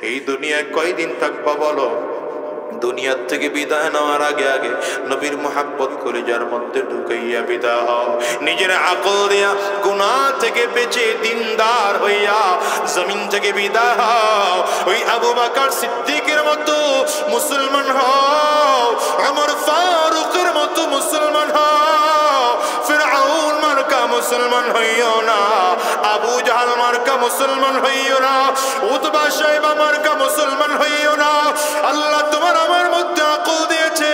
এই দুনিয়ায় কয়দিন থাকবা বলো? দুনিয়ার থেকে বিদায় নেওয়ার আগে আগে নবীর মোহাব্বত করে যার মধ্যে ঢুকাইয়া বিদায় হও। নিজের আকল দিয়া গুনাহ থেকে বেঁচে দিনদার হইয়া জমিন থেকে বিদায় হও। ওই আবু বকর সিদ্দিকের মতো মুসলমান হও, ওমর ফারুকের মতো মুসলমান হও। ফিরআউন মার্কা মুসলমান হইও না, আবু জাহাল মার্কা মুসলমান হইও না, উতবা শাইবা মার্কা মুসলমান হইও না। আল্লাহ তোমার আমার মধ্যে আকল দিয়েছে,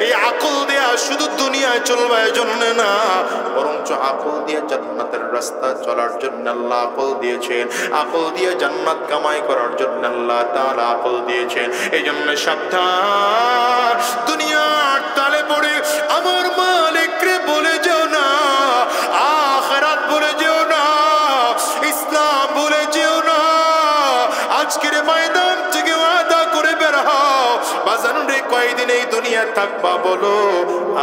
এই আকল দেয়া শুধু দুনিয়ায় চলবে এজন্য না, বরঞ্চ আকল দিয়ে জান্নাতের রাস্তা চলার জন্য আল্লাহ আকল দিয়েছেন। আকল দিয়ে জান্নাত কামাই করার জন্য আল্লাহ তাআলা আকল দিয়েছেন। এজন্য সাবধান, দুনিয়ার তালে পড়ে আমার মালিকরে বলে যেও না, আখিরাত বলে যেও না, ইসলাম বলে যেও না। আজকের ময়দান থেকে ওয়াদা করে বের হও, বাজান রে কয়দিন এই দুনিয়ায় থাকবা বলো?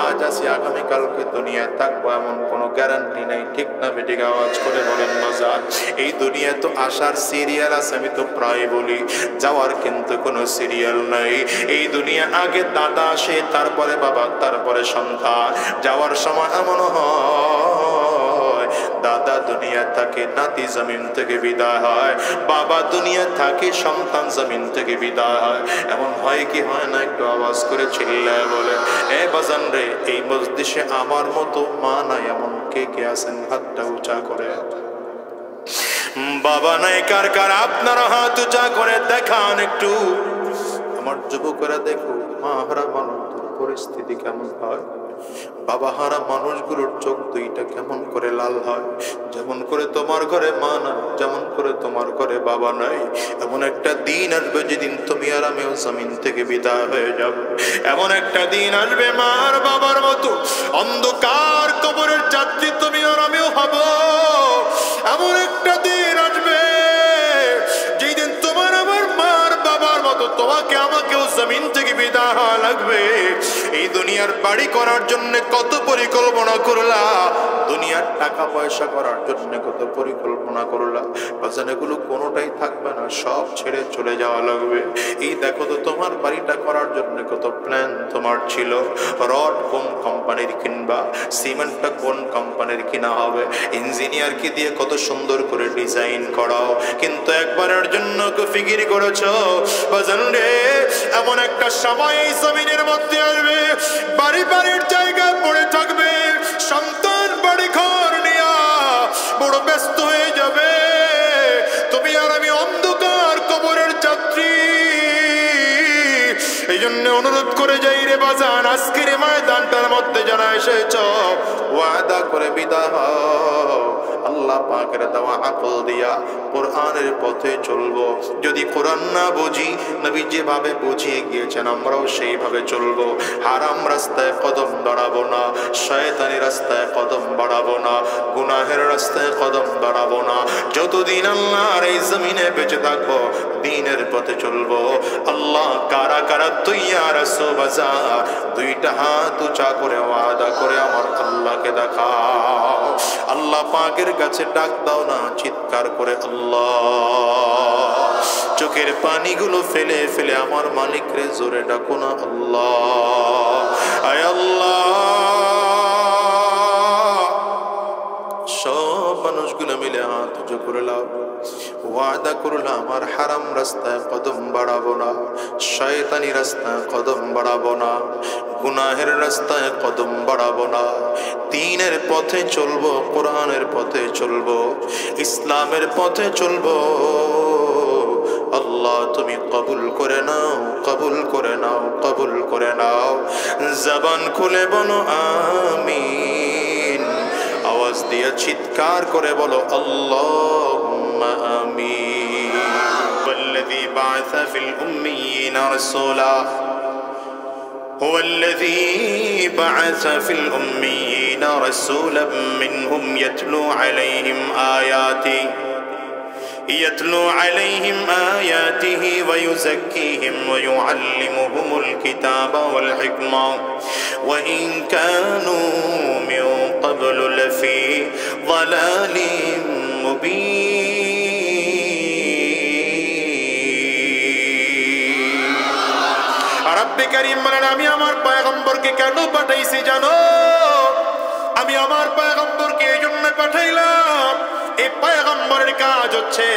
আজ আসি আগামীকালকে দুনিয়ায় থাকবো এমন কোনো গ্যারান্টি নেই, ঠিক না বেঠিক? আওয়াজ করে বলেন বাজান। এই দুনিয়ায় তো আসার সিরিয়াল আছে, আমি তো প্রায় বলি, যাওয়ার কিন্তু কোনো সিরিয়াল নাই। এই দুনিয়া আগে দাদা আসে, তারপরে বাবা, তারপরে সন্তান। যাওয়ার সময় এমন হয় দাদা দুনিয়া থাকে, নাতি জমিন থেকে বিদায় হয়, বাবা দুনিয়া থাকে, সন্তান জমিন থেকে বিদায় হয়। এমন হয় কি হয় না? একটু আওয়াজ করে চিল্লায় বলে এ বাজান রে, এই মজলিসে আমার মতো মা নাই এমন কে কে আছেন? হাতটা উঁচা করে। বাবা নাই কার কার? আপনারা হাত উঁচা করে দেখান একটু। আমার যুবকেরা দেখো, মা হারা মানুষদের পরিস্থিতি কেমন হয়, বাবা হারা মানুষগুলোর চোখ দুইটা কেমন করে লাল হয়। যেমন করে তোমার ঘরে মা না, যেমন করে তোমার ঘরে বাবা নাই, এমন একটা দিন আসবে যেদিন তুমি আর আমিও জমিন থেকে বিদায় হয়ে যাব। এমন একটা দিন আসবে মা আর বাবার মতো অন্ধকার কবরের যাত্রী তুমি আর আমিও হব। এমন একটা দিন আসবে যেই দিন তোমার আমার মার বাবার মতো তোমাকে আমাকেও জমিন থেকে বিদায় হওয়া লাগবে। এই দুনিয়ার বাড়ি করার জন্য কত পরিকল্পনা করলা, দুনিয়ার টাকা পয়সা করার জন্য কত পরিকল্পনা করলা, বাজান এগুলো কোনোটাই থাকবে না, সব ছেড়ে চলে যাওয়া লাগবে। এই দেখো তো তোমার বাড়িটা করার জন্য কত প্ল্যান তোমার ছিল, রড কোন কোম্পানির কিনবা, সিমেন্টটা কোন কোম্পানির কিনা হবে, ইঞ্জিনিয়ার কি দিয়ে কত সুন্দর করে ডিজাইন করাও, কিন্তু একবারের জন্য ফিকির করেছো বাজান রে এমন একটা সময় এই জমিনের মধ্যে আসবে, বাড়ি বাড়ির জায়গায় পড়ে থাকবে, সন্তান বাড়ি ঘর নিয়া বড় ব্যস্ত হয়ে যাবে, তুমি আর আমি অন্ধকার কবরের যাত্রী। এই জন্য অনুরোধ করে যাই রে বাজান, আজকের ময়দানটার মধ্যে যারা এসেছ ওয়াদা করে বিদায় হও। আল্লাহ পাকের দেওয়া আকল দিয়া কোরআনের পথে চলবো। যদি কোরআন না বুঝি, নবী যেভাবে বুঝিয়ে গিয়েছেন আমরাও সেইভাবে চলবো। হারাম রাস্তায় কদম বাড়াবো না, শয়তানি রাস্তায় কদম বাড়াবো না, গুনাহের রাস্তায় কদম বাড়াবো না। যতদিন আল্লাহর এই জমিনে বেঁচে থাকবো দ্বীনের পথে চলবো। আল্লাহ কারা কারা তৈয়ার আছো বাজার? দুইটা হাত উঁচা করে ওয়াদা করে আমার আল্লাহকে দেখাও। আল্লাহ পাকের কাছে ডাক দাও না, চিৎকার করে আল্লাহ। চোখের পানিগুলো ফেলে ফেলে আমার মালিকরে জোরে ডাকো না, আল্লাহ আয় আল্লাহ। সব মানুষগুলো মিলে হাত উঁচু করে লাও, ওয়াদা করলাম আর হারাম রাস্তায় কদম বাড়াবো না, শয়তানি রাস্তায় কদম বাড়াবো না, গুনাহের রাস্তায় কদম বাড়াবো না, দ্বীনের পথে চলবো, কোরআনের পথে চলবো, ইসলামের পথে চলবো। আল্লাহ তুমি কবুল করে নাও, কবুল করে নাও, কবুল করে নাও। জবান খুলে বলো আমিন, আওয়াজ দিয়ে চিৎকার করে বলো আল্লাহুম্মা আমিন। ওয়াল্লাযী বা'আসা ফিল উম্মিয়িনা রাসূলা, হুয়াল্লাযী বা'আসা ফিল উম্মিয়িনা রাসূলাম মিনহুম ইয়াতলু আলাইহিম আয়াতিহি ওয়া ইউযাক্কিহিম ওয়া ইউআল্লিমুহুমুল কিতাবা ওয়াল হিকমা ওয়া ইন কানূ মিন ক্বাবলু লাফী যালালিম মুবিন। রব্বে কারীম বলেন আমি আমার পয়গম্বরকে কেন পাঠাইছি জানো? আমি আমার পয়গম্বরকে এই জন্য পাঠাইলাম, এই পয়গম্বরের কাজ হচ্ছে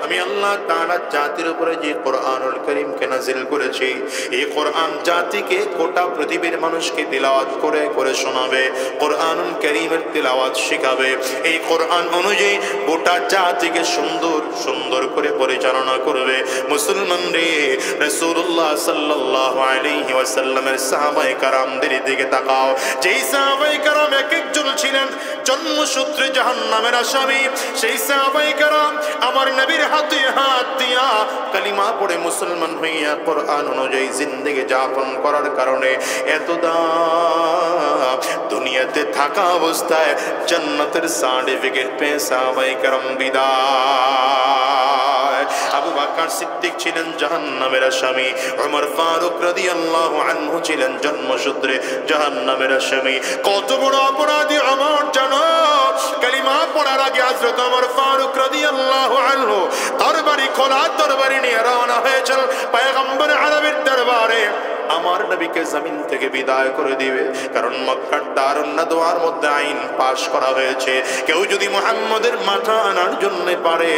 আমি আল্লাহ তাআলা জাতির উপরে যে কোরআনুল কারীমকে নাজিল করেছি, এই কোরআন জাতিকে গোটা পৃথিবীর মানুষকে তিলাওয়াত করে করে শোনাবে, কোরআনুল কারীমের তিলাওয়াত শেখাবে। এই কোরআন অনুযায়ী গোটা জাতিকে সুন্দর সুন্দর করে পরিচালনা করবে। মুসলমান রে, রাসূলুল্লাহ সাল্লাল্লাহু আলাইহি ওয়াসাল্লামের সাহাবায়ে কেরামদের দিকে তাকাও। যেই সাহাবায়ে কেরাম এক একজন ছিলেন জন্মসূত্রে জাহান্নামের আসামি, সেই সাহাবায়ে কেরাম আমার নবীর হাতে হাত দিয়া কালিমা পড়ে মুসলমান হইয়া কোরআন অনুযায়ী জিন্দেগি যাপন করার কারণে এত দাম, দুনিয়াতে থাকা অবস্থায় জান্নাতের সার্টিফিকেট পেয়ে সাহাবায়ে কেরাম বিদায়। আবু বকর সিদ্দিক ছিলেন জাহান্নামের আসামি, ওমর ফারুক রাদিয়াল্লাহু আনহু ছিলেন জন্মসূত্রে জাহান্নামের আসামি। কত বড় অপরাধী ওমর জানো? কালিমা পড়ার আগে হযরত ওমর ফারুক রাদিয়াল্লাহু আনহু তরবারি খোলা তরবারি নিয়ে রওনা হয়েছিল পয়গম্বর আরবের দরবারে আমার নবীকে জমিন থেকে বিদায় করে দিবে। কারণ মক্কার দারুন নাদওয়ার মধ্যে আইন পাশ করা হয়েছে, কেউ যদি মুহাম্মদের মাথা আনার জন্য পারে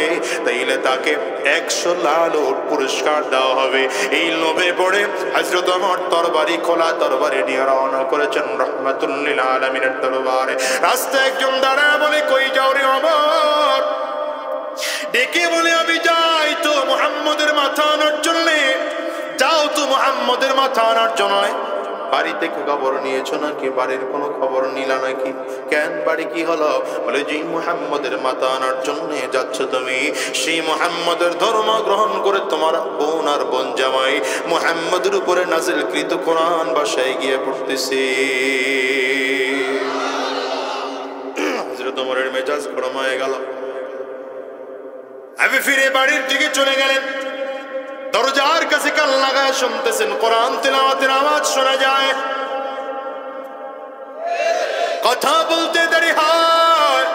তাইলে তাকে 100 লাল উট পুরস্কার দেওয়া হবে। এই লোভে পড়ে হযরত ওমর তরবারি খোলা তরবারি নিয়ে রওনা করেছেন রাহমাতুল লিল আলামিনের দরবারে। রাস্তায় একজন দাঁড়ায় বলে, কই যাও রে ওমর? ডেকে বলে, আমি যাই তো মুহাম্মদের মাথা আনার জন্য। যাও তো মুহাম্মদের মাথা আনার জন্য। বাড়ি থেকে খবর নিয়েছো নাকি? বাড়ির কোনো খবর নিলা নাকি? কেন, বাড়ি কি হলো? বলে, যে মুহাম্মদের মাথা আনার জন্য যাচ্ছ তুমি, সেই মুহাম্মদের ধর্ম গ্রহণ করে তোমার বোন আর বোন জামাই মুহাম্মদের উপরে নাজিলকৃত কোরআন বাসায় গিয়ে পড়তেছে। হযরত ওমরের মেজাজ গরম হয়ে গেল। আমি ফিরে বাড়ির দিকে চলে গেলেন। দরজার কাছে কান লাগায় শুনতেছেন কোরআন তিলাওয়াতের আওয়াজ শোনা যায়। কথা বলতে দেরি হয়।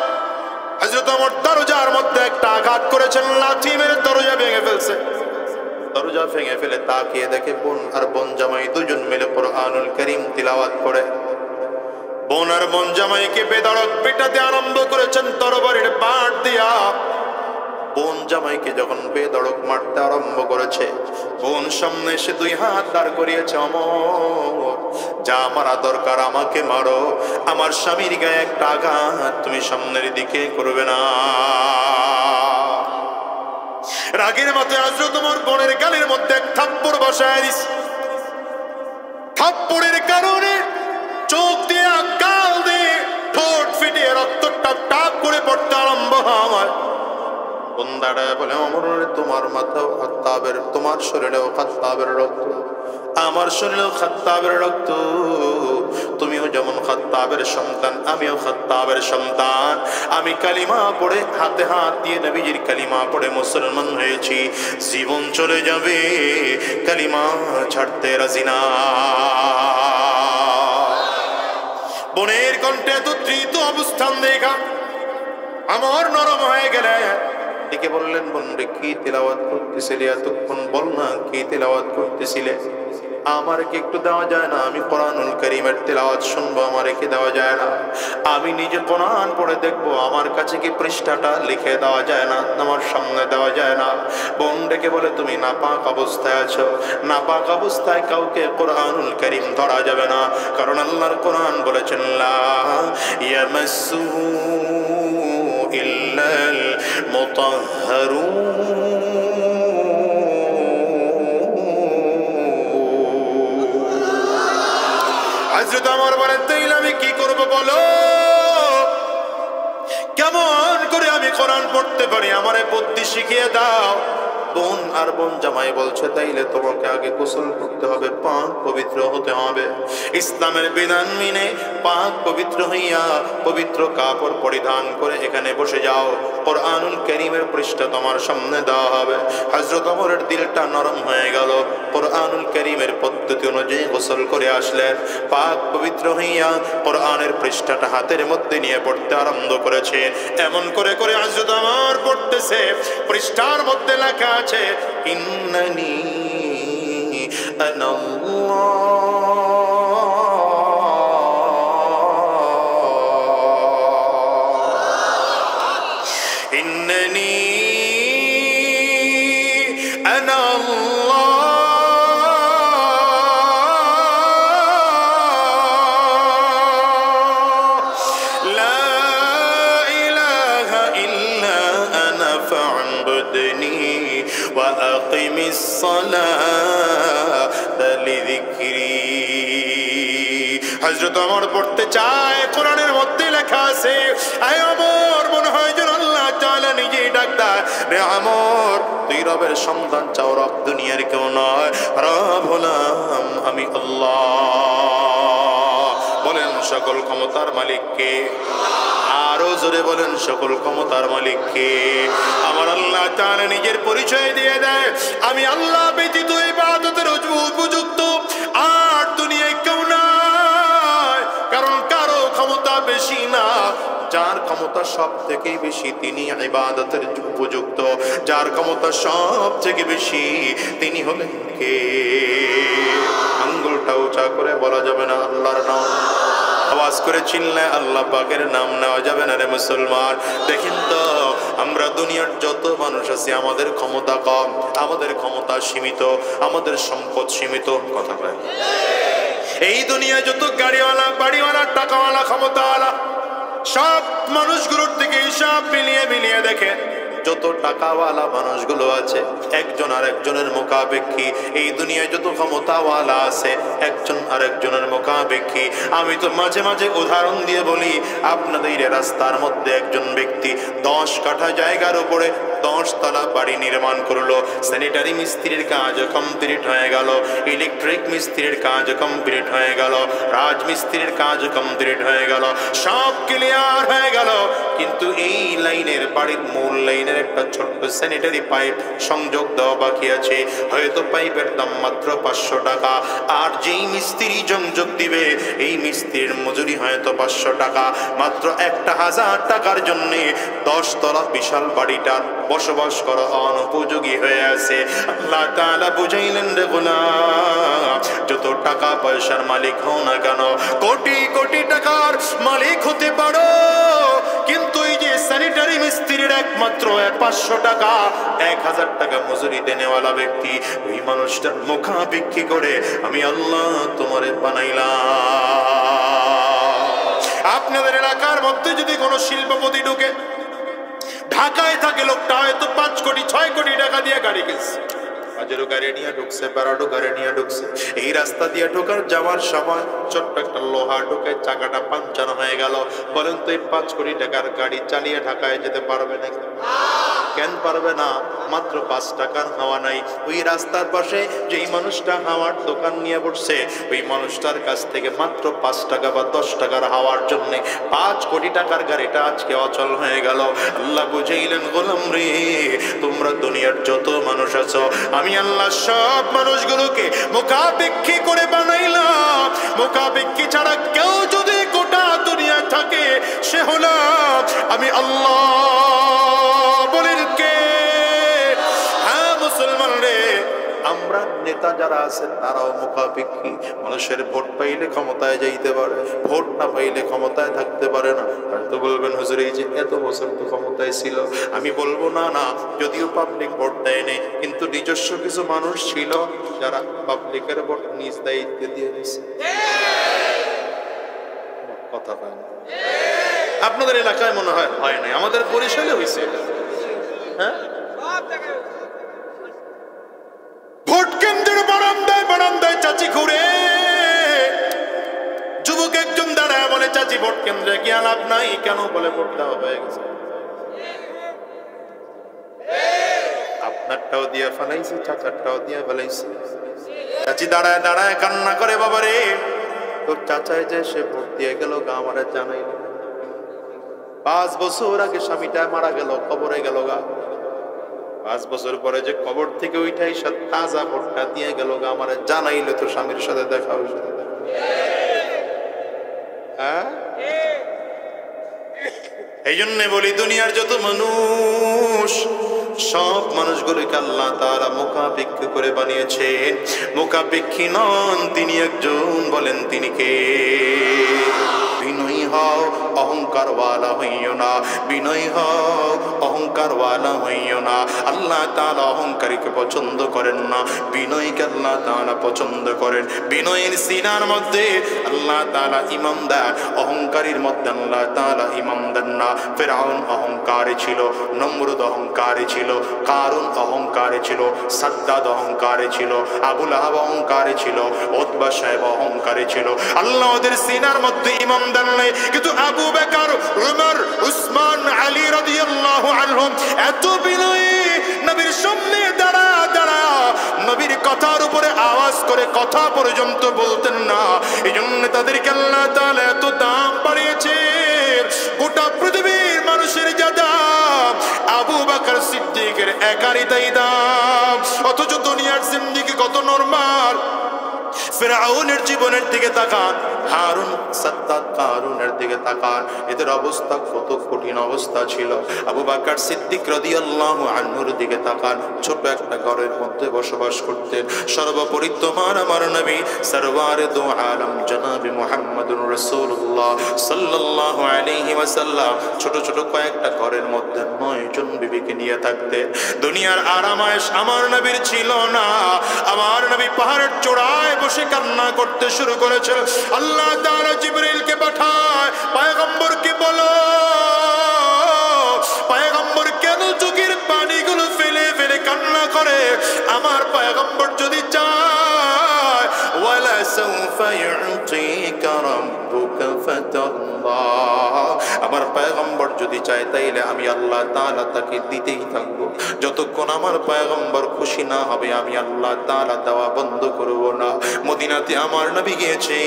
হযরত ওমর দরজার মধ্যে একটা আঘাত করেছেন, লাঠি মেরে দরজা ভেঙে ফেলছে। দরজা ভেঙে ফেলে তাকিয়ে দেখে বোন আর বোন জামাই দুজন মিলে কোরআনুল কারীম তিলাওয়াত করে। বোন আর বোন জামাইকে বেধড়ক পেটাতে আরম্ভ করেছেন তরবারির বাট দিয়া। বোন জামাইকে যখন বেধড়ক মারতে আরম্ভ করেছে, বোন সামনে এসে 2 হাত দাঁড় করিয়েছে। ওমর, যা মারা দরকার আমাকে মারো, আমার স্বামীর গায়ে একটা আঘাত তুমি সামনের দিকে করবে না। রাগের মাথায় হযরত ওমর বোনের গালের মধ্যে এক থাপ্পড় বসায় দিছে। থাপ্পড়ের কারণে চোখ দিয়ে গাল দিয়ে ঠোঁট ফিটিয়ে রক্ত টাপ টাপ করে পড়তে আরম্ভ হয়। বন্দাটা বলে, ওমর, তোমার মাথাও খাত্তাবের, তোমার শরীরেও খাত্তাবের রক্ত, আমার শরীরেও খাত্তাবের রক্ত। তুমিও যেমন খাত্তাবের সন্তান, আমিও খাত্তাবের সন্তান। আমি কালিমা পড়ে হাতে হাত দিয়ে নবীজির কালিমা পড়ে মুসলমান হয়েছি। জীবন চলে যাবে, কালিমা ছাড়তে রাজি না। বোনের কণ্ঠে এত দ্রুত অবস্থান দেখা আমার নরম হয়ে গেলে ডেকে বললেন, বোন রে, কি তিলাওয়াত করতেছিলে এতক্ষণ? বল না, কি তিলাওয়াত করতেছিলে? আমার কি একটু দেওয়া যায় না? আমি কোরআনুল কারীমের তিলাওয়াত শুনবো, আমার কি দেওয়া যায় না? আমি নিজে কোরআন পড়ে দেখবো, আমার কাছে কি পৃষ্ঠাটা লিখে দেওয়া যায় না? আমার সামনে দেওয়া যায় না? বোন ডেকে বলে, তুমি নাপাক অবস্থায় আছো, নাপাক অবস্থায় কাউকে কোরআনুল কারীম ধরা যাবে না। কারণ আল্লাহর কোরআন বলেছেন, লা ইয়ামাসসুহু ইল্লাল মুতাহহারুন। হযরত ওমর বলেন, তাইলে আমি কি করব বলো? কেমন করে আমি কোরআন পড়তে পারি? আমারে বুদ্ধি শিখিয়ে দাও। বোন আর বোন জামাই বলছে, তাইলে তোমাকে আগে গোসল করতে হবে, পাক পবিত্র হতে হবে। ইসলামের বিধান মেনে পাক পবিত্র হইয়া পবিত্র কাপড় পরিধান করে এখানে বসে যাও, কোরআনুল কারীমের পৃষ্ঠা তোমার সামনে দেওয়া হবে। হযরত ওমরের দিলটা নরম হয়ে গেল। কোরআনুল কারীমের পদ্ধতি অনুযায়ী গোসল করে আসলেন, পাক পবিত্র হইয়া কোরআনের পৃষ্ঠাটা হাতের মধ্যে নিয়ে পড়তে আরম্ভ করেছে। এমন করে করে হযরত ওমর পড়তেছে, পৃষ্ঠার মধ্যে লেখা আছে, ইন্নানি আনাল্লাহ ইন্নানি আনাল্লাহ وأقم الصلاة لذكري হযরত ওমর পড়তে চায় কোরআনের মধ্যে লেখা আছে আয় ওমর মনে হয় যেন আল্লাহ তাআলা নিজেই ডাক দেয় রে ওমর তুই রবের সন্তান চাও রব দুনিয়ার কেউ নয় রব হলাম আমি আল্লাহ বলেন সকল ক্ষমতার মালিক কে আরো জোরে বলেন সকল ক্ষমতার মালিক কে আমার আল্লাহ তাআলা নিজের পরিচয় দিয়ে দেয় আমি আল্লাহ ব্যতীত ইবাদতের উপযুক্ত আর দুনিয়ায় কেউ নাই কারণ কারো ক্ষমতা বেশি না যার ক্ষমতা সব থেকে বেশি তিনি ইবাদতের উপযুক্ত যার ক্ষমতা সব থেকে বেশি তিনি হলেন কে আঙ্গুলটা উঁচা করে বলা যাবে না আল্লাহর নাম আওয়াজ করে চিল্লায় আল্লাহ পাকের নাম নেওয়া যাবে না রে মুসলমান দেখেন তো আমরা দুনিয়ার যত মানুষ আছি আমাদের ক্ষমতা কম আমাদের ক্ষমতা সীমিত আমাদের সম্পদ সীমিত কথা কয় এই দুনিয়ায় যত গাড়িওয়ালা বাড়িওয়ালা টাকাওয়ালা ক্ষমতাওয়ালা সব মানুষগুলোর থেকে হিসাব মিলিয়ে দেখে যত টাকাওয়ালা মানুষগুলো আছে একজন আরেকজনের মুখাপেক্ষী এই দুনিয়ায় যত ক্ষমতাওয়ালা আছে একজন আরেকজনের মুখাপেক্ষী আমি তো মাঝে মাঝে উদাহরণ দিয়ে বলি আপনাদের রাস্তার মধ্যে একজন ব্যক্তি 10 কাঠা জায়গার উপরে 10 তলা বাড়ি নির্মাণ করলো স্যানিটারি মিস্ত্রির কাজ কমপ্লিট হয়ে গেল ইলেকট্রিক মিস্ত্রির কাজ কমপ্লিট হয়ে গেল রাজমিস্ত্রির কাজ কমপ্লিট হয়ে গেল সব ক্লিয়ার হয়ে গেল কিন্তু এই লাইনের বাড়ির মূল লাইনের একটা ছোট্ট স্যানিটারি পাইপ সংযোগ দেওয়া বাকি আছে হয়তো পাইপের দাম মাত্র 500 টাকা আর যেই মিস্ত্রি সংযোগ দিবে এই মিস্ত্রির মজুরি হয়তো 500 টাকা মাত্র 1000 টাকার জন্য 10 তলা বিশাল বাড়িটা বসবাস করা অনুপযোগী হয়ে আছে আল্লাহ তাআলা বুঝাইলেন রে গোলাম যত টাকা পয়সার মালিক হও না কেন কোটি কোটি টাকার মালিক হতে পারো কিন্তু এই যে স্যানিটারি মিস্ত্রির একমাত্র 500 টাকা 1000 টাকা মজুরি দেনেওয়ালা ব্যক্তি ওই মানুষটার মুখাপেক্ষী করে আমি আল্লাহ তোমারে বানাইলাম আপনাদের এলাকার মধ্যে যদি কোনো শিল্পপতি ঢুকে ঢাকায় থাকে লোকটা হয়তো 5 কোটি 6 কোটি টাকা দিয়ে গাড়ি কিনছে হাজারো গাড়ি নিয়ে ঢুকছে প্যারাডো গাড়ি নিয়ে ঢুকছে এই রাস্তা দিয়ে ঢোকার যাওয়ার সময় ছোট্ট একটা লোহা ঢুকে চাকাটা পাঞ্চার হয়ে গেল বলেন তো এই 5 কোটি টাকার গাড়ি চালিয়ে ঢাকায় যেতে পারবে নাকি কেন পারবে না মাত্র 5 টাকার হাওয়া নাই ওই রাস্তার পাশে যেই মানুষটা হাওয়ার দোকান নিয়ে বসছে ওই মানুষটার কাছ থেকে মাত্র 5 টাকা বা 10 টাকার হাওয়ার জন্য 5 কোটি টাকার গাড়িটা আজকে অচল হয়ে গেল আল্লাহ বুঝাইলেন গোলাম রে তোমরা দুনিয়ার যত মানুষ আছো আমি আল্লাহ সব মানুষগুলোকে মুখাপেক্ষী করে বানাইলাম মুখাপেক্ষী ছাড়া কেউ যদি গোটা দুনিয়া থাকে সে হলো আমি আল্লাহ বলেন কে হ্যাঁ মুসলমান রে আমরা নেতা যারা আছেন তারাও মুখাপেক্ষী মানুষের ভোট পাইলে ক্ষমতায় যাইতে পারে ভোট না পাইলে ক্ষমতায় থাকতে পারে না হয়তো বলবেন হুজুর এই যে এত বছর তো ক্ষমতায় ছিল আমি বলবো না না যদিও পাবলিক ভোট দেয়নি কিন্তু নিজস্ব কিছু মানুষ ছিল যারা পাবলিকের ভোট নিজ দায়িত্বে দিয়ে দিয়েছে কথা হয় না আপনাদের এলাকায় মনে হয় হয় নাই আমাদের বরিশালে হয়েছে হ্যাঁ ভোট কেন্দ্রের বারান্দায় চাচি ঘুরে যুবক একজন দাঁড়ায় বলে চাচি ভোট কেন্দ্রে গিয়ে লাভ নাই কেন বলে ভোট দেওয়া হয়ে গেছে আপনারটাও দিয়ে ফেলাইছে চাচারটাও দিয়ে ফেলাইছে চাচি দাঁড়ায় দাঁড়ায় কান্না করে বাবারে তোর চাচাই যে সে ভোট দিয়ে গেল গা আমার জানাই 5 বছর আগে স্বামীটা মারা গেল কবরে গেল গা 5 বছর পরে যে কবর থেকে ওইটাই তাজা ভোটটা দিয়ে গেল গা আমার জানাইলে তো স্বামীর সাথে দেখা হয়েছে হ্যাঁ এই জন্য বলি দুনিয়ার যত মানুষ সব মানুষগুলোকে আল্লাহ তাআলা মুখাপেক্ষী করে বানিয়েছেন। মুখাপেক্ষী নন, তিনি একজন, বলেন তিনি কে? বিনয়ী হও, অহংকারওয়ালা হইও না। বিনয়ী হও, অহংকারওয়ালা হইও না। আল্লাহ তাআলা অহংকারীকে পছন্দ করেন না, বিনয়ীকে আল্লাহ তাআলা পছন্দ করেন। বিনয়ের সিনার মধ্যে আল্লাহ তাআলা ইমাম দেন, অহংকারীর মধ্যে আল্লাহ তাআলা ইমাম দেন না। ফিরআউন অহংকারী ছিল, নমরুদ অহংকারী ছিল, কারুন অহংকারী ছিল, সাদ্দাদ অহংকারী ছিল, আবু লাহাব অহংকারী ছিল, উতবা সাহেব অহংকারী ছিল। আল্লাহ ওদের সিনার মধ্যে ইমাম দেন নাই। কিন্তু আবু বকর, উমর, উসমান, আলী রাদিয়াল্লাহু আনহুম এত বিনয়ী, নবীর সামনে দাঁড়া দাঁড়া নবীর কথার উপরে আওয়াজ করে কথা পর্যন্ত বলতেন না। এজন্য তাদেরকে আল্লাহ তাআলা এত দাম বাড়িয়েছে। গোটা পৃথিবীর মানুষের যা দাম, আবু বকর সিদ্দিকের একারই তাই দাম। অথচ দুনিয়ার জিন্দেগি কত নরমাল। ফিরআউনের জীবনের দিকে তাকান, হারুন, সাদ্দাদ, কারুনের দিকে তাকান, এদের অবস্থা কত কঠিন অবস্থা ছিল। আবু বকর সিদ্দিক রাদিয়াল্লাহু আনহুর দিকে তাকান, ছোট একটা ঘরের মধ্যে বসবাস করতেন। সর্বোপরি তোমার আমার নবী সরওয়ারে দো আলম জনাবে মুহাম্মদুর রাসূলুল্লাহ সাল্লাল্লাহু আলাইহি ওয়াসাল্লাম ছোট ছোট কয়েকটা ঘরের মধ্যে 9 জন বিবিকে নিয়ে থাকতেন। দুনিয়ার আরামায়েশ আমার নবীর ছিল না। আমার নবী পাহাড়ের চূড়ায় বসে কান্না করতে শুরু করেছিল। আল্লাহ তাআলা জিবরিলকে পাঠায়, পয়গম্বরকে বলো, পয়গম্বর কেন চোখের পানিগুলো ফেলে ফেলে কান্না করে? আমার পয়গম্বর যদি চায়, ওয়ালা সাউফা ইউতিকা রাব্বুকা ফাতাল্লাহ, আমার পয়গম্বর যদি চায় তাইলে আমি আল্লাহ তাআলা তাকে দিতেই থাকবো। যতক্ষণ আমার পয়গম্বর খুশি না হবে আমি আল্লাহ তাআলা দেওয়া বন্ধ করব না। মদিনাতে আমার নবী গিয়েছে,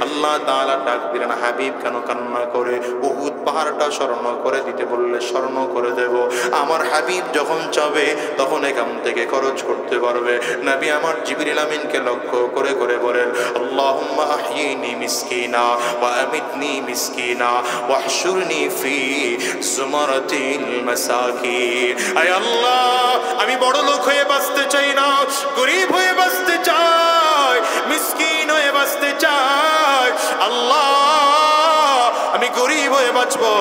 আল্লাহ তাআলা ডাক দিলেন, হাবিব কেন কান্না করে? উহুদ পাহাড়টা স্মরণ করে দিতে বললে স্মরণ করে দেব। আমার হাবিব যখন চাবে তখন এখান থেকে খরচ করতে পারবে। নবী আমার জিবরিল আমিনকে লক্ষ্য করে করে বলেন, আল্লাহুম্মা আহয়িনি মিসকিনা ওয়া আমিতনি মিসকিনা ওয়াহশুরনি ফি যুমারাতিল মাসাকিন। আয় আল্লাহ, আমি বড় লোক হয়ে বাঁচতে চাই না, গরীব হয়ে বাঁচতে চাই, মিসকিন হয়ে বাঁচতে চাই। আল্লাহ, আমি গরীব হয়ে বাঁচবো।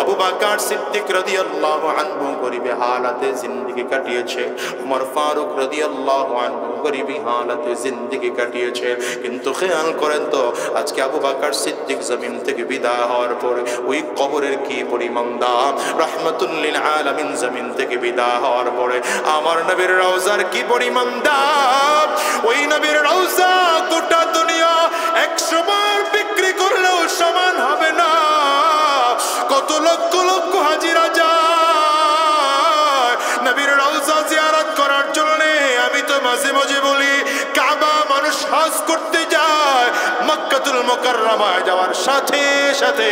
আবু বকর সিদ্দিক রাদিয়াল্লাহু আনহু গরীবে হালাতে জিন্দেগি কাটিয়েছে। ওমর ফারুক রাদিয়াল্লাহু আনহু গরীবী হালাতে জিন্দেগি কাটিয়েছে। কিন্তু খেয়াল করেন তো, আজকে আবু বকর সিদ্দিক জমিন থেকে বিদায় হওয়ার পরে ওই কবরের কি পরিমাণ দাম। রাহমাতুল লিল আলামিন জমিন থেকে বিদায় হওয়ার পরে আমার নবীর রওজার কি পরিমাণ দাম। ওই নবীর রওজা গোটা দুনিয়া 100 বার বিক্রি করলেও সমান হবে না। কত লক্ষ লক্ষ হাজিরা যায় নবীর রওজা জিয়ারত করার জন্য। আমি তো মাঝে মাঝে বলি, কাবা মানুষ হজ করতে যায়, মক্কাতুল মুকাররমায় যাওয়ার সাথে সাথে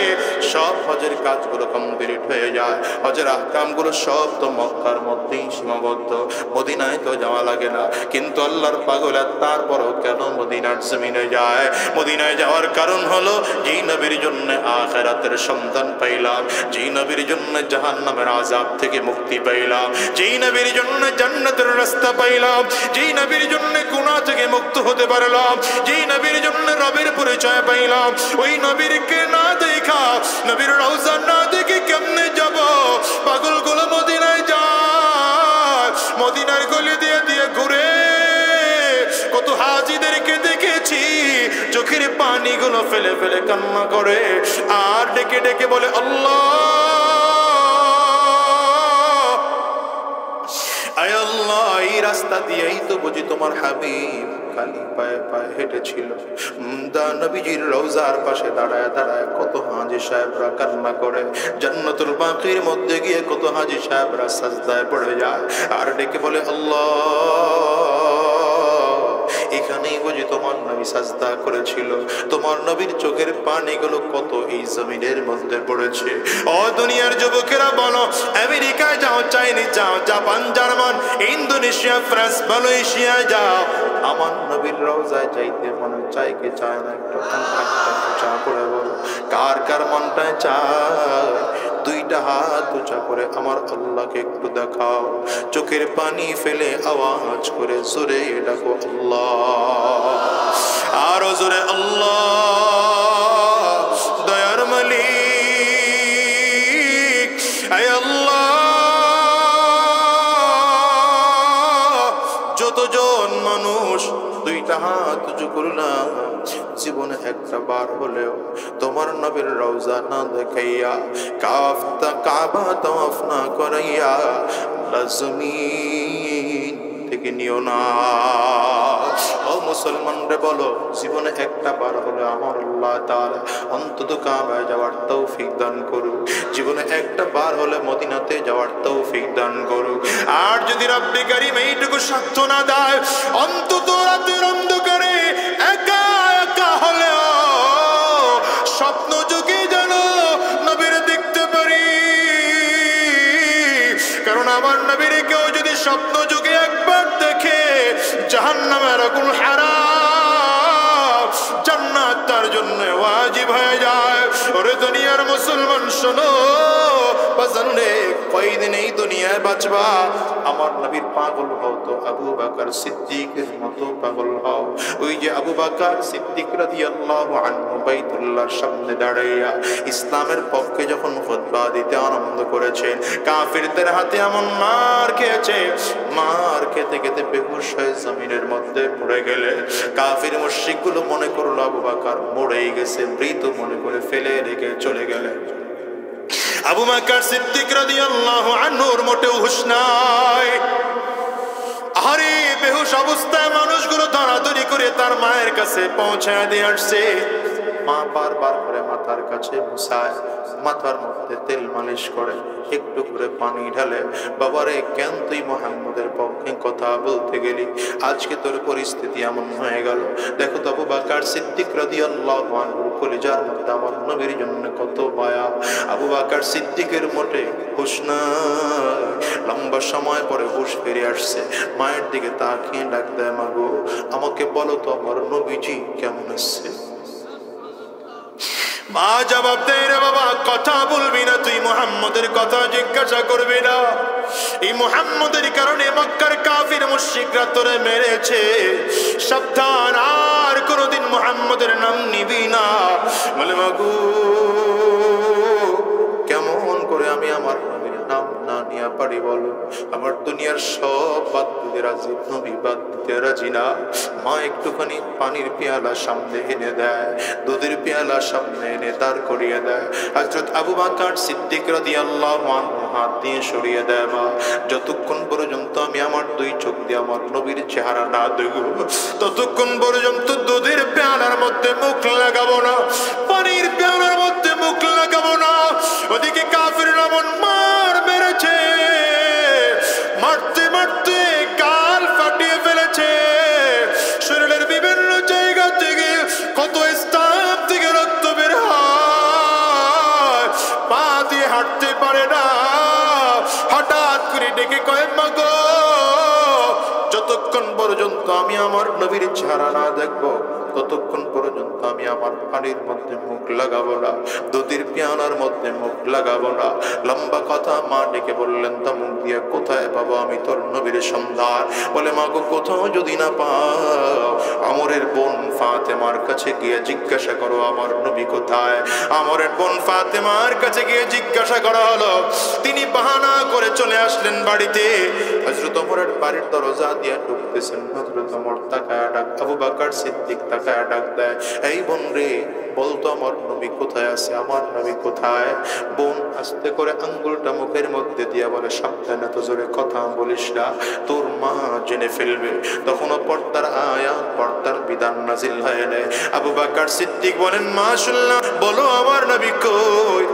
সব হজের কাজগুলো কমপ্লিট হয়ে যায়। হজের আহকামগুলো সব তো মক্কার মধ্যেই সীমাবদ্ধ, মদিনায় তো যাওয়া লাগে না। কিন্তু আল্লাহর পাগল তারপরও কেন মদিনার জমিনে যায়? মদিনায় যাওয়ার কারণ হলো, যেই নবীর জন্য আখিরাতের সন্ধান পাইলাম, যেই নবীর জন্য জাহান্নামের আযাব থেকে মুক্তি পাইলাম, যেই নবীর জন্য জান্নাতের রাস্তা পাইলাম, যেই নবীর জন্য গুনাহ থেকে মুক্ত হতে পারলাম, যেই নবীর জন্য রবের পরিচয় পাইলাম, ওই নবীরকে না দেখা, নবীর রওজা না দেখে কেমনে যাব? পাগলগুলো মদিনায় যায়, মদিনার গলি দিয়ে দিয়ে ঘুরে। কত হাজিদেরকে দেখেছি চোখের পানিগুলো ফেলে ফেলে কান্না করে আর ডেকে ডেকে বলে, আল্লাহ, আয় আল্লাহ, এই রাস্তা দিয়েই তো বুঝি তোমার হাবিব খালি পায়ে পায়ে হেঁটেছিল। নবীজির রওজার পাশে দাঁড়ায় দাঁড়ায় কত হাজি সাহেবরা কান্না করে। জান্নাতুল বাকির মধ্যে গিয়ে কত হাজি সাহেবরা সাজদায় পড়ে যায় আর ডেকে বলে, আল্লাহ, এখানেই বুঝি তোমার নবী সাজদা করেছিল। তোমার নবীর চোখের পানিগুলো কত এই জমিনের মধ্যে পড়েছে। ও দুনিয়ার যুবকেরা বলো, আমেরিকায় যাও, চাইনিজ যাও, জাপান, জার্মান, ইন্দোনেশিয়া, ফ্রান্স, মালয়েশিয়ায় যাও, আমার নবীর রওজায় যাইতে মনে চাই কি চায় না? একটা চা করে বলো, কার কার মনটায় চায় দুইটা হাত উঁচা করে আমার আল্লাহকে একটু দেখাও। চোখের পানি ফেলে আওয়াজ করে জোরে ডাকো আল্লাহ, আরো জোরে আল্লাহ। দয়ার মালিক আয় আল্লাহ, যতজন মানুষ দুইটা হাত উঁচু করলাম, জীবনে একটা বার হলেও তোমার নবীর রওজা না দেখাইয়া, কাবা তাওয়াফ না করাইয়া জমিন থেকে নিও না। ও মুসলমান রে বলো, জীবনে একটা বার হলে আমার আল্লাহ তাআলা অন্তত কাবায় যাওয়ার তৌফিক দান করুক। জীবনে একটা বার হলে মদিনাতে যাওয়ার তৌফিক দান করুক। আর যদি রব্বে কারীম এইটুকু সাধ্য না দেয়, অন্তত রাতের অন্ধকারে একা একা হলেও স্বপ্ন যুগে যেন নবীর দেখতে পারি। কারণ আমার নবীর কেউ যদি স্বপ্ন যুগে একবার দেখে, জাহান্নামের আগুন হারাম, জান্নাত তার জন্য ওয়াজিব হয়ে যায়। ওরে দুনিয়ার মুসলমান শোনো, বাজারে কয়দিন এই দুনিয়ায় বাঁচবা, আমার নবীর পাগল হও তো আবু বকর সিদ্দিকের মতো পাগল হও। ওই যে আবু বকর সিদ্দিক রাদিয়াল্লাহু আনহু বাইতুল্লাহর সামনে দাঁড়াইয়া ইসলামের পক্ষে যখন খুতবা দিতে আরম্ভ করেছেন, কাফিরদের হাতে এমন মার খেয়েছে, মার খেতে খেতে বেহুশ হয়ে জমিনের মধ্যে পড়ে গেলে কাফির মুশরিকগুলো মনে করলো আবু বকর মরেই গেছে, মৃত মনে করে ফেলে রেখে চলে গেলে। আবু বকর সিদ্দিক রাদিয়াল্লাহু আনহুর মোটেও হুঁশ নাই। আরে বেহুশ অবস্থায় মানুষগুলো ধরাধরি করে তার মায়ের কাছে পৌঁছায় দিয়ে আসছে। মা বারবার করে মাথার কাছে মুছায়, মাথার মধ্যে তেল মালিশ করে, একটু করে পানি ঢালে। বাবারে, কেন তুই মুহাম্মদের পক্ষে কথা বলতে গেলি? আজকে তোর পরিস্থিতি এমন হয়ে গেল। দেখো তো আবু বকর সিদ্দিক রাদিয়াল্লাহু আনহু কলিজার মধ্যে আমার নবীর জন্য কত মায়া। আবু বকর সিদ্দিকের মোটে হুঁশ নাই। লম্বা সময় পরে হুঁশ ফিরে আসছে, মায়ের দিকে তাকিয়ে ডাক দেয়, মা গো, আমাকে বলো তো আমার নবীজি কেমন আছে? মা জবাব দেয়, রে বাবা, কথা বলবি না তুই, মুহাম্মদের কথা জিজ্ঞাসা করবি না। এই মুহাম্মদের কারণে মক্কার কাফির মুশরিকরা তোরে মেরেছে, সাবধান, আর কোনদিন মুহাম্মদের নাম নিবি না। বলে, মাগো, কেমন করে আমি আমার নবীর নাম না নিয়ে পারি বলো? আমার দুনিয়ার সব বাদ দিতে রাজি, নবী বাদ দিতে রাজি না। মা একটুখানি পানির পেয়ালা সামনে এনে দেয়, দুধের পেয়ালা সামনে এনে দাঁড় করিয়ে দেয়। হযরত আবু বকর সিদ্দিক রাদিয়াল্লাহু আনহু হাত দিয়ে সরিয়ে দেয়, মা, যতক্ষণ পর্যন্ত আমি আমার দুই চোখ দিয়ে আমার নবীর চেহারা না দেখব, ততক্ষণ পর্যন্ত দুধের পেয়ালার মধ্যে মুখ লাগাবো না, পানির পেয়ালার মধ্যে মুখ লাগাবো না। ওদিকে কাফিররা এমন মার মেরেছে, মারতে মারতে গাল ফাটিয়ে ফেলেছে, শরীরের বিভিন্ন জায়গা থেকে কত স্থান থেকে রক্ত বের হয়, পা দিয়ে হাঁটতে পারে না। হঠাৎ করে ডেকে কয়, মা গো, যতক্ষণ পর্যন্ত আমি আমার নবীর চেহারা না দেখবো, ততক্ষণ পর্যন্ত আমি আমার পানির মধ্যে মুখ লাগাবো না, দুধের পেয়ালার মধ্যে মুখ লাগাবো না। লম্বা কথা। মা ডেকে বললেন, তা মুখ দিয়ে কোথায় পাবো আমি তোর নবীর সন্ধান? বলে, মা গো, কোথাও যদি না পাও, আমরের বোন ফাতেমার কাছে গিয়ে জিজ্ঞাসা করো আমার নবী কোথায়। আমরের বোন ফাতেমার কাছে গিয়ে জিজ্ঞাসা করা হলো। তিনি বাহানা করে চলে আসলেন বাড়িতে। হযরত ওমরের বাড়ির দরজা দিয়ে ঢুকতেছেন, হযরত ওমর তাকায়া ডাক, আবু বকর সিদ্দিক তাকায়া ডাক দেয়, এই বোন রে, বলতো আমার নবী কোথায় আছে, আমার নবী কোথায়? বোন আস্তে করে আঙ্গুলটা মুখের মধ্যে দিয়া বলে, সাবধানে, তো জোরে কথা বলিস না, তোর মা জেনে ফেলবে। তখনও পর্দার আয়াত, পর্দার বিধান নাজিল হয়ে নেয়। আবু বকর সিদ্দিক বলেন, মাশাআল্লাহ, বলো আমার নবী কই?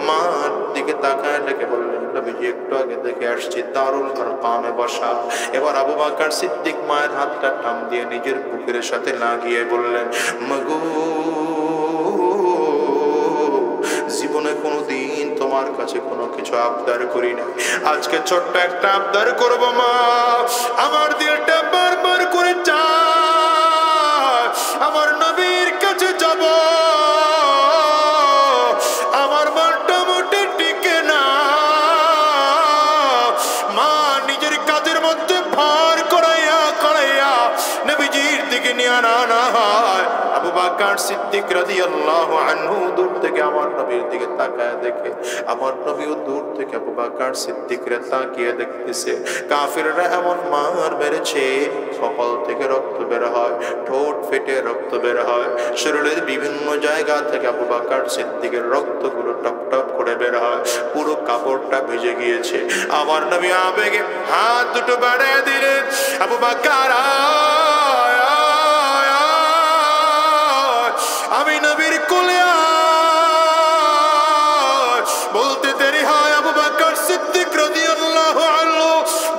মার দিকে তাকায় ডেকে বললেন, নবীজি একটু আগে দেখে আসছি, দারুল আরকামে বসা। এবার আবু বকর সিদ্দিক মায়ের হাতটা টান দিয়ে নিজের বুকের সাথে লাগিয়ে বললেন, মাগো, জীবনে কোনোদিন তোমার কাছে কোনো কিছু আবদার করি না, আজকে ছোট্ট একটা আবদার করবো মা। আমার দিলটা বারবার করে চায় আমার নবীর কাছে যাব, আমার মনটা মোটে টিকে না। নিয়ে আনা হয়, আবু বকর সিদ্দিক রাদিয়াল্লাহু আনহু দূর থেকে আমার নবীর দিকে তাকায় দেখে, আমার নবীও দূর থেকে আবু বকর সিদ্দিকরে তাকিয়ে দেখতেছে। কাফিররা এমন মার মেরেছে, কপাল থেকে রক্ত বের হয়, ঠোঁট ফেটে রক্ত বের হয়, শরীরের বিভিন্ন জায়গা থেকে আবু বকর সিদ্দিকের রক্তগুলো টপ টপ করে বের হয়, পুরো কাপড়টা ভিজে গিয়েছে। আমার নবী আবেগে হাত দুটো বাড়িয়ে দিলেন, আবু বকর আমি নবীর কোলে বলতে দেরি হয়, আবু বকর সিদ্দিক রাদিয়াল্লাহু আনহু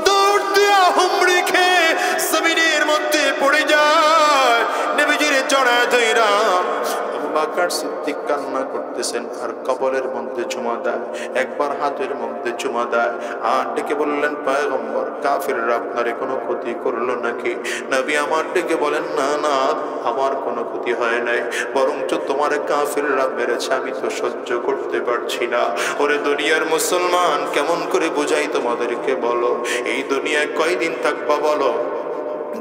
দৌড় দিয়া হুমড়ি খেয়ে জমিনের মধ্যে পড়ে যায়, নবীজির জড়ায় ধইরা আবু বকর সিদ্দিক কান্না করতেছেন আর কবরের মধ্যে চুমা দেয়, একবার হাতের মধ্যে চুমা দেয় আর ডেকে বললেন, পয়গম্বর কাফিররা আপনারে কোনো ক্ষতি করলো নাকি? নবী আমার ডেকে বলেন, না না আমার কোনো ক্ষতি হয় নাই, বরঞ্চ তোমার কাফিররা মেরেছে, আমি তো সহ্য করতে পারছি না। ওরে দুনিয়ার মুসলমান, কেমন করে বুঝাই তোমাদেরকে বলো, এই দুনিয়ায় কয়দিন থাকবা বলো?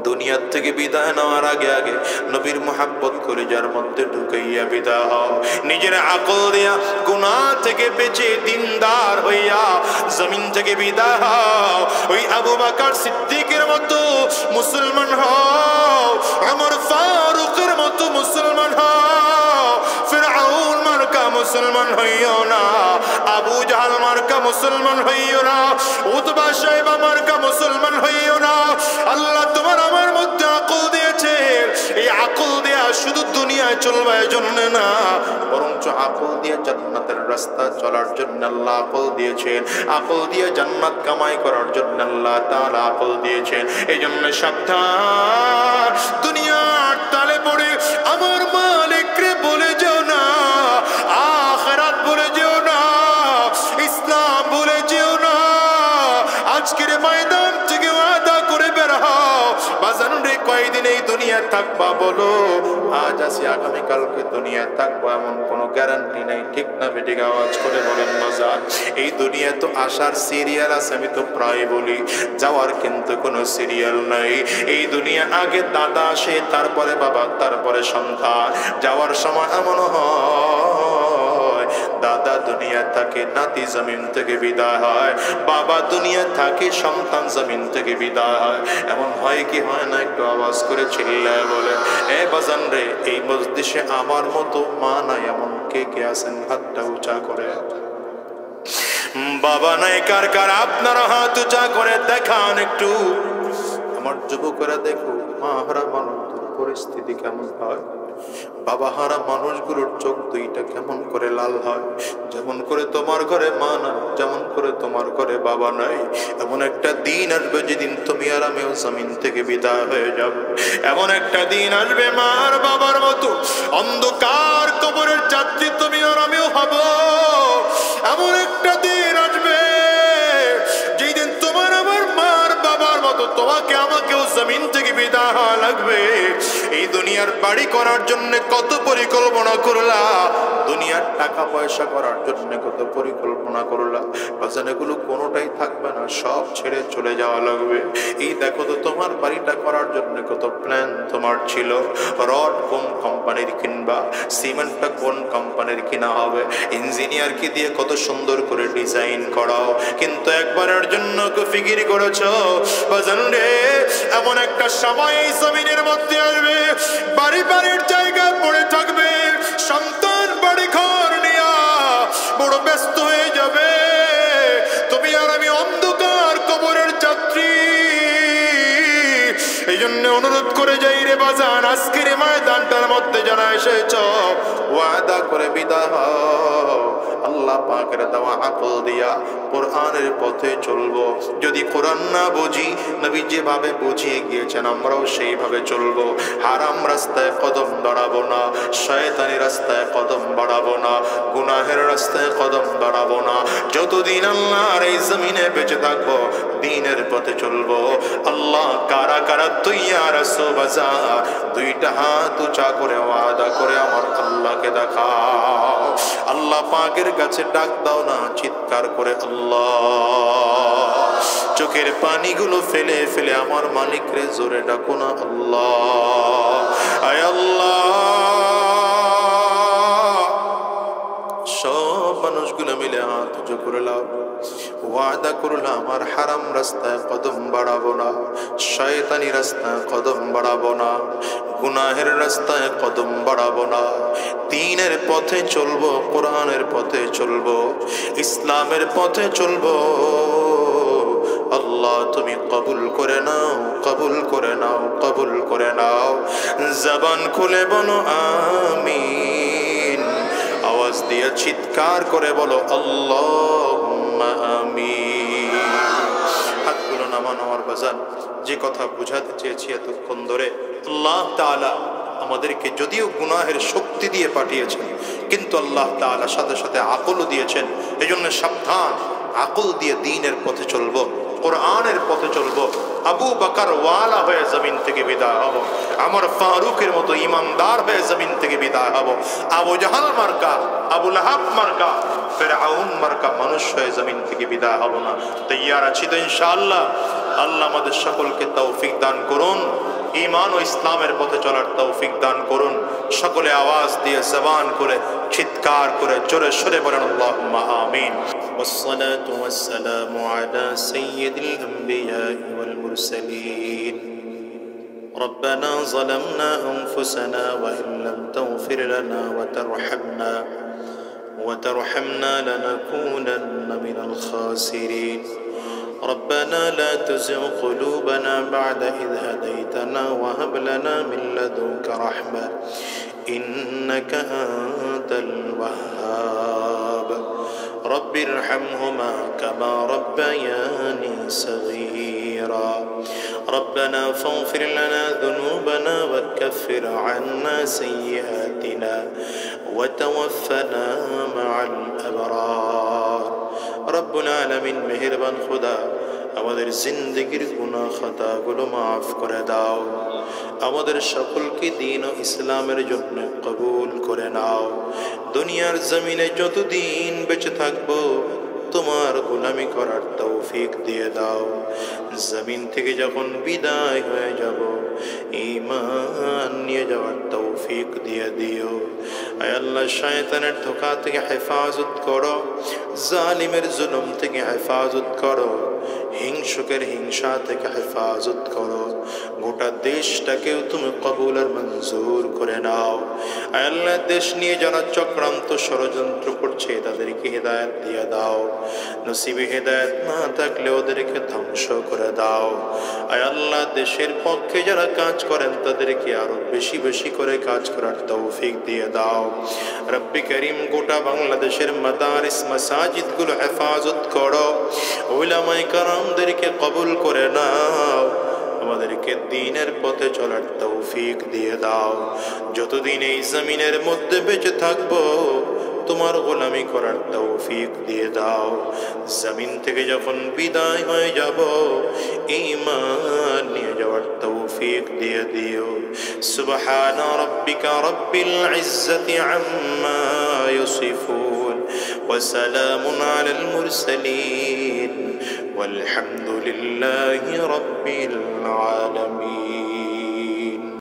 দুনিয়ার থেকে বিদায় নেওয়ার আগে আগে নবীর মোহাব্বত করে যার মধ্যে ঢুকাইয়া বিদায় হও, নিজের আকল দিয়া গুনাহ থেকে বেঁচে দিনদার হইয়া জমিন থেকে বিদায় হও। ওই আবু বকর সিদ্দিকের মতো মুসলমান হও, ওমর ফারুকের মতো মুসলমান হও, ফিরআউন মার্কা মুসলমান হইও না, আবু জাহল মার্কা মুসলমান হইও না, উতবা শাইবা মার্কা মুসলমান হইও না। আল্লাহ তোমার আমার মধ্যে আকল দিয়েছে, এই আকল দেয়া শুধু দুনিয়ায় চলবে এজন্য না, বরঞ্চ আকল দিয়ে জান্নাতের রাস্তা চলার জন্য আল্লাহ আকল দিয়েছেন, আকল দিয়ে জান্নাত কামাই করার জন্য আল্লাহ তাআলা আকল দিয়েছেন। এই জন্য সাবধান, দুনিয়ার তালে পড়ে আমার মালিকরে বলে যেও না, আখিরাত বলে যেও না, ইসলাম বলে যেও না। আজকের ময়দান থেকে ওয়াদা করে বের হও, বাজান রে কয়দিন এই দুনিয়ায় থাকবা বলো? আজ আসি আগামীকালকে দুনিয়ায় থাকবো এমন কোনো গ্যারান্টি নেই, ঠিক না বেঠিক? আওয়াজ করে বলেন বাজান। এই দুনিয়ায় তো আসার সিরিয়াল আছে, আমি তো প্রায় বলি, যাওয়ার কিন্তু কোনো সিরিয়াল নাই। এই দুনিয়া আগে দাদা আসে, তারপরে বাবা, তারপরে সন্তান। যাওয়ার সময় এমন হয় দাদা দুনিয়া থাকে, নাতি জমিন থেকে বিদায় হয়, বাবা দুনিয়া থাকে, সন্তান জমিন থেকে বিদায় হয়। এমন হয় কি হয় না? একটু আওয়াজ করে চিল্লায় বলে, এ বাজান রে, এই মজলিসে আমার মতো মা নাই এমন কে কে আছেন? হাতটা উঁচা করে। বাবা নাই কার কার? আপনারা হাত উঁচা করে দেখান একটু। আমার যুবকেরা দেখো, মা হারা মানুষদের পরিস্থিতি কেমন হয়, বাবা হারা মানুষগুলোর চোখ দুইটা কেমন করে লাল হয়। যেমন করে তোমার ঘরে মা না, যেমন করে তোমার ঘরে বাবা নাই, এমন একটা দিন আসবে যেদিন তুমি আর আমিও জমিন থেকে বিদায় হয়ে যাব। এমন একটা দিন আসবে মা আর বাবার মতো অন্ধকার কবরের যাত্রী তুমি আর আমিও হব। এমন একটা দিন আসবে যেই দিন তোমার আমার মার বাবার মতো তোমাকে আমাকেও জমিন থেকে বিদায় হওয়া লাগবে। এই দুনিয়ার বাড়ি করার জন্য কত পরিকল্পনা করলা, দুনিয়ার টাকা পয়সা করার জন্য কত পরিকল্পনা করলা, বাজান এগুলো কোনোটাই থাকবে না, সব ছেড়ে চলে যাওয়া লাগবে। এই দেখো তো, তোমার বাড়িটা করার জন্য কত প্ল্যান তোমার ছিল, রড কোন কোম্পানির কিনবা, সিমেন্টটা কোন কোম্পানির কিনা হবে, ইঞ্জিনিয়ার কি দিয়ে কত সুন্দর করে ডিজাইন করাও, কিন্তু একবারের জন্য ফিকির করেছো বাজান রে, এমন একটা সময় এই জমিনের মধ্যে আসবে, বাড়ি বাড়ির জায়গা পড়ে থাকবে, সন্তান বাড়ি ঘর নিয়া বড় ব্যস্ত হয়ে যাবে, তুমি আর আমি অন্ধকার কবরের যাত্রী। এই জন্য অনুরোধ করে যাই রে বাজান, আজকের ময়দানটার মধ্যে যারা এসেছ, ওয়াদা করে বিদায় হও। আল্লাহ পাকের দেওয়া আকল দিয়া কোরআনের পথে চলবো। যদি কোরআন না বুঝি, নবী যেভাবে বুঝিয়ে গিয়েছেন আমরাও সেইভাবে চলবো। হারাম রাস্তায় কদম দাঁড়াবো না, শয়তানি রাস্তায় কদম বাড়াবো না, গুনাহের রাস্তায় কদম দাঁড়াবো না। যতদিন আল্লাহর এই জমিনে বেঁচে থাকবো, দ্বীনের পথে চলবো। আল্লাহ কারা কারা তৈয়ার আছো বাজার, দুইটা হাত উঁচা করে ওয়াদা করে আমার আল্লাহকে দেখাও। আল্লাহ পাকের কাছে ডাক দাও না, চিৎকার করে আল্লাহ। চোখের পানিগুলো ফেলে ফেলে আমার মালিক রে জোরে ডাকো না আল্লাহ। করলাম, ওয়াদা করলাম আর হারাম রাস্তায় কদম বাড়াবো না, শয়তানি রাস্তায় কদম বাড়াবো না, গুনাহের রাস্তায় কদম বাড়াবো না, দ্বীনের পথে চলবো, কোরআনের পথে চলবো, ইসলামের পথে চলবো। আল্লাহ তুমি কবুল করে নাও, কবুল করে নাও, কবুল করে নাও। জবান খুলে বলো আমিন, আওয়াজ দিয়ে চিৎকার করে বলো আল্লাহুম্মা আমিন। হাতগুলো নামানো আমার বাজান। যে কথা বুঝাতে চেয়েছি এতক্ষণ ধরে, আল্লাহ তাআলা আমাদেরকে যদিও গুনাহের শক্তি দিয়ে পাঠিয়েছেন, কিন্তু আল্লাহ তাআলা সাথে সাথে আকলও দিয়েছেন। এজন্য সাবধান, আকল দিয়ে দ্বীনের পথে চলবো, কোরআনের পথে চলবো। আবু বকর ওয়ালা হয়ে জমিন থেকে বিদায় হব, আমার ফারুকের মতো ইমানদার হয়ে জমিন থেকে বিদায় হব। আবু জাহাল মার্কা, আবু লাহাব মার্কা, ফিরআউন মার্কা মানুষ হয়ে জমিন থেকে বিদায় হব না। তৈয়ার আছি তো ইনশাআল্লাহ। আল্লাহ আমাদের সকলকে তৌফিক দান করুন, ঈমান ও ইসলামের পথে চলার তৌফিক দান করুন। সকলে আওয়াজ দিয়ে জবান করে চিৎকার করে জোরে সরে বলেন আল্লাহুম্মা আমিন। والصلاة والسلام على سيد الأنبياء والمرسلين. ربنا ظلمنا أنفسنا وإن لم تغفر لنا وترحمنا لنكونن من الخاسرين. ربنا لا تزغ قلوبنا بعد إذ هديتنا وهب لنا من لدنك رحمة إنك أنت الوهاب. رب ارحمهما كما ربياني صغيرا. ربنا فاغفر لنا ذنوبنا وكفر عنا سيئاتنا وتوفنا مع الأبرار. رب العالمين মেহেরবান খোদা, আমাদের জিন্দেগির গুনাহ খাতাগুলো মাফ করে দাও, আমাদের সকলকে দ্বীন ও ইসলামের জন্য কবুল করে নাও। দুনিয়ার জমিনে যতদিন বেঁচে থাকবো তোমার গোলামি করার তৌফিক দিয়ে দাও। জমিন থেকে যখন বিদায় হয়ে যাব ঈমান নিয়ে যাওয়ার তৌফিক দিয়ে দিও। আয় আল্লাহ, শয়তানের ধোঁকা থেকে হেফাজত করো, জালিমের জুলুম থেকে হেফাজত করো, হিংসুকের হিংসা থেকে হেফাজত করো। গোটা দেশটাকেও তুমি কবুল আর মঞ্জুর করে নাও। আয় আল্লাহ, দেশ নিয়ে যারা চক্রান্ত ষড়যন্ত্র করছে তাদেরকে হেদায়েত দিয়ে দাও, নসিবে হেদায়েত না থাকলে ওদেরকে ধ্বংস করে দাও। আয় আল্লাহ, দেশের পক্ষে যারা কাজ করেন তাদেরকে আরো বেশি বেশি করে কাজ করার তৌফিক দিয়ে দাও। রব্বি করিম, গোটা বাংলাদেশের মাদারিস মাসাজিদ গুলো হেফাজত করো, উলামায়ে কেরামদেরকে কবুল করে নাও, আমাদেরকে দ্বীনের পথে চলার তৌফিক দিয়ে দাও। যতদিন এই জমিনের মধ্যে বেঁচে থাকবো তোমার গোলামি করার তৌফিক দিয়ে দাও। জমিন থেকে যখন বিদায় হয়ে যাব ঈমান নিয়ে যাওয়ার তৌফিক দিয়ে দিও। সুবহানা রাব্বিকা রাব্বিল ইজ্জাতি আম্মা ইয়াসিফুন ওয়া সালামুন আলাল মুরসালিন والحمد لله رب العالمين.